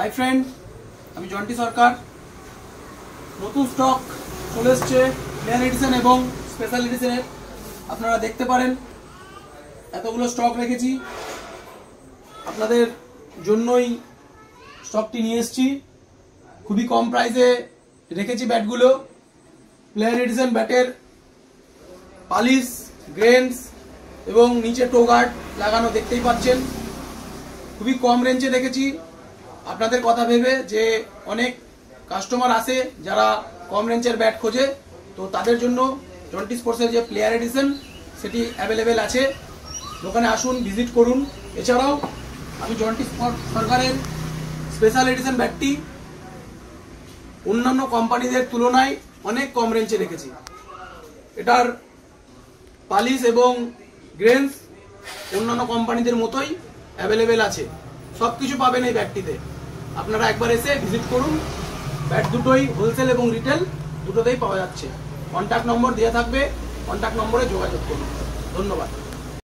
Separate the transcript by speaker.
Speaker 1: High friend আমি Jonty সরকার। নতুন stock চলে এসেছে প্লেয়ার এডিশন এবং স্পেশাল এডিশনের। আপনারা দেখতে পারেন এতগুলো স্টক রেখেছি আপনাদের জন্যই। স্টকটি নিয়ে এসেছি, খুবই কম প্রাইসে রেখেছি ব্যাটগুলো। প্লেয়ার এডিশন ব্যাটের পালিশ, গ্রেনস এবং নিচে টো গার্ড লাগানো দেখতেই পাচ্ছেন। খুবই কম রেঞ্জে রেখেছি আপনাদের কথা ভেবে যে অনেক কাস্টমার আসে যারা কম রেঞ্জের ব্যাট খোঁজে, তো তাদের জন্য জন্টি স্পোর্টসের যে প্লেয়ার এডিশন সেটি অ্যাভেলেবেল আছে। দোকানে আসুন, ভিজিট করুন। এছাড়াও আমি জন্টি সরকারের স্পেশাল এডিশন ব্যাটটি অন্যান্য কোম্পানিদের তুলনায় অনেক কম রেঞ্জে রেখেছি। এটার পালিশ এবং গ্রেনস অন্যান্য কোম্পানিদের মতোই অ্যাভেলেবেল আছে। সব কিছু পাবেন এই ব্যাটটিতে। আপনারা একবার এসে ভিজিট করুন। ব্যাট দুটোই হোলসেল এবং রিটেল দুটোতেই পাওয়া যাচ্ছে। কন্ট্যাক্ট নম্বর দেওয়া থাকবে, কন্ট্যাক্ট নম্বরে যোগাযোগ করুন। ধন্যবাদ।